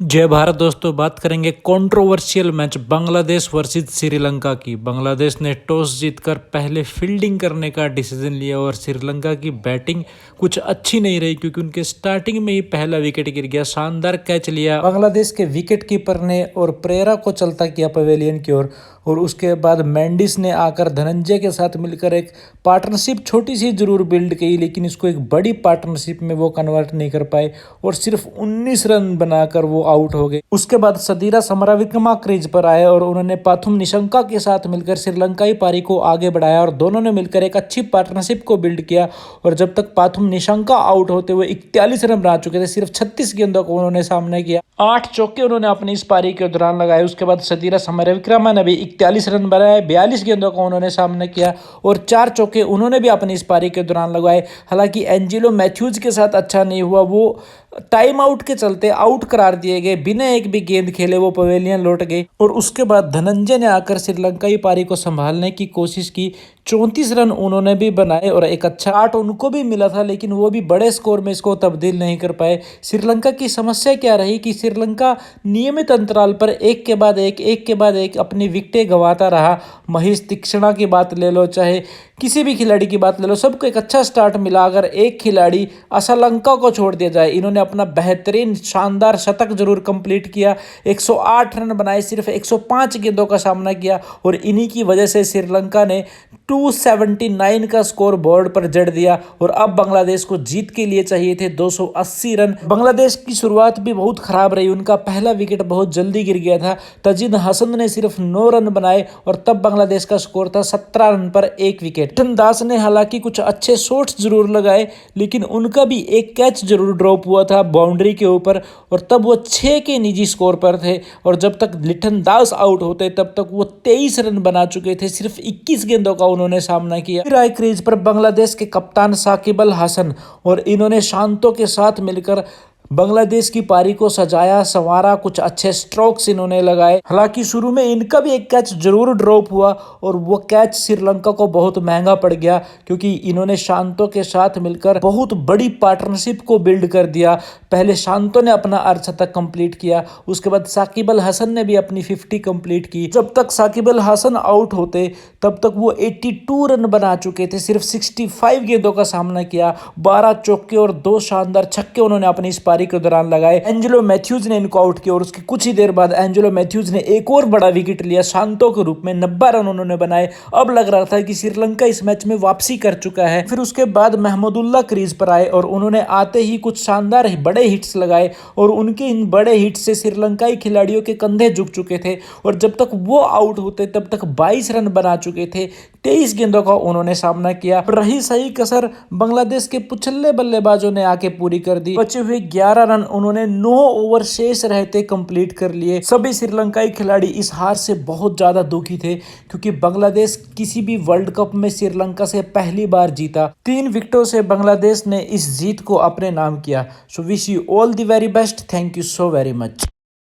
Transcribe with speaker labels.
Speaker 1: जय भारत दोस्तों, बात करेंगे controversial match Bangladesh versus Sri Lanka की। बांग्लादेश ने टॉस जीतकर पहले फील्डिंग करने का डिसीजन लिया और श्रीलंका की बैटिंग कुछ अच्छी नहीं रही क्योंकि उनके स्टार्टिंग में ही पहला विकेट गिर गया। शानदार कैच लिया बांग्लादेश के विकेट कीपर ने और प्रेरा को चलता किया पवेलियन की ओर और उसके बाद मेंडिस ने आकर धनंजय के साथ मिलकर एक पार्टनरशिप छोटी सी जरूर बिल्ड की, लेकिन इसको एक बड़ी पार्टनरशिप में वो कन्वर्ट नहीं कर पाए और सिर्फ 19 रन बनाकर वो आउट हो गए। उसके बाद सदीरा समराविक्रमा क्रीज पर आए और उन्होंने पाथुम निशंका के साथ मिलकर श्रीलंकाई पारी को आगे बढ़ाया और दोनों ने मिलकर एक अच्छी पार्टनरशिप को बिल्ड किया। और जब तक पाथुम निशंका आउट होते हुए 41 रन बना चुके थे, सिर्फ 36 गेंदों को उन्होंने सामने किया। 8 चौके उन्होंने अपनी इस पारी के दौरान लगाए। उसके बाद सदीरा समराविक्रमा ने भी 41 रन बनाए, 42 गेंदों का उन्होंने सामना किया और 4 चौके उन्होंने भी अपनी इस पारी के दौरान लगाए। हालांकि एंजिलो मैथ्यूज के साथ अच्छा नहीं हुआ, वो टाइम आउट के चलते आउट करार दिए गए, बिना एक भी गेंद खेले वो पवेलियन लौट गए। और उसके बाद धनंजय ने आकर श्रीलंकाई पारी को संभालने की कोशिश की। 34 रन उन्होंने भी बनाए और एक अच्छा 8 उनको भी मिला था, लेकिन वो भी बड़े स्कोर में इसको तब्दील नहीं कर पाए। श्रीलंका की समस्या क्या रही कि श्रीलंका नियमित अंतराल पर एक के बाद एक अपनी विकेटें गंवाता रहा। महेश तीक्ष्णा की बात ले लो, चाहे किसी भी खिलाड़ी की बात ले लो, सबको एक अच्छा स्टार्ट मिला। अगर एक खिलाड़ी श्रीलंका को छोड़ दिया जाए, इन्होंने अपना बेहतरीन शानदार शतक जरूर कंप्लीट किया, 108 रन बनाए, सिर्फ 105 गेंदों का सामना किया और इन्हीं की वजह से श्रीलंका ने 279 का स्कोर बोर्ड पर जड़ दिया। और अब बांग्लादेश को जीत के लिए चाहिए थे 280 रन। बांग्लादेश की शुरुआत भी बहुत खराब रही, उनका पहला विकेट बहुत जल्दी गिर गया था। तजिद हसन ने सिर्फ 9 रन बनाए और तब बांग्लादेश का स्कोर था 17 रन पर 1 विकेट। लिटन दास ने हालांकि कुछ अच्छे शॉट्स जरूर लगाए, लेकिन उनका भी एक कैच जरूर ड्रॉप हुआ था बाउंड्री के ऊपर और तब वो 6 के निजी स्कोर पर थे। और जब तक लिटन दास आउट होते तब तक वो 23 रन बना चुके थे, सिर्फ 21 गेंदों का उन्होंने सामना किया। फिर आए क्रीज पर बांग्लादेश के कप्तान साकिब अल हसन और इन्होंने शांतो के साथ मिलकर बांग्लादेश की पारी को सजाया संवारा, कुछ अच्छे स्ट्रोक्स इन्होंने लगाए। हालांकि शुरू में इनका भी एक कैच जरूर ड्रॉप हुआ और वो कैच श्रीलंका को बहुत महंगा पड़ गया क्योंकि इन्होंने शांतो के साथ मिलकर बहुत बड़ी पार्टनरशिप को बिल्ड कर दिया। पहले शांतो ने अपना अर्धशतक कंप्लीट किया, उसके बाद साकिब अल हसन ने भी अपनी 50 कंप्लीट की। जब तक साकिब अल हसन आउट होते तब तक वो 82 रन बना चुके थे, सिर्फ 65 गेंदों का सामना किया। 12 चौके और 2 शानदार छक्के उन्होंने अपनी इस पारी के दौरान लगाए। एंजेलो मैथ्यूज ने इनको आउट किया और उसके कुछ ही देर बाद एंजेलो मैथ्यूज ने एक और बड़ा विकेट लिया शांतो के रूप में। 90 रन उन्होंने बनाए। अब लग रहा था कि श्रीलंका इस मैच में वापसी कर चुका है। फिर उसके बाद महमूदुल्लाह क्रीज पर आए और उन्होंने आते ही कुछ शानदार बड़े हिट्स लगाए और उनके इन बड़े हिट से श्रीलंकाई खिलाड़ियों के कंधे झुक चुके थे। और जब तक वो आउट होते तब तक 22 रन बना चुके थे, 23 गेंदों का उन्होंने सामना किया। रही सही कसर बांग्लादेश के पुछल्ले बल्लेबाजों ने आके पूरी कर दी। बचे हुए 11 रन उन्होंने 9 ओवर शेष रहते कंप्लीट कर लिए। सभी श्रीलंकाई खिलाड़ी इस हार से बहुत ज्यादा दुखी थे क्योंकि बांग्लादेश किसी भी वर्ल्ड कप में श्रीलंका से पहली बार जीता। 3 विकेटों से बांग्लादेश ने इस जीत को अपने नाम किया। So wish you all the very best. Thank you so very much.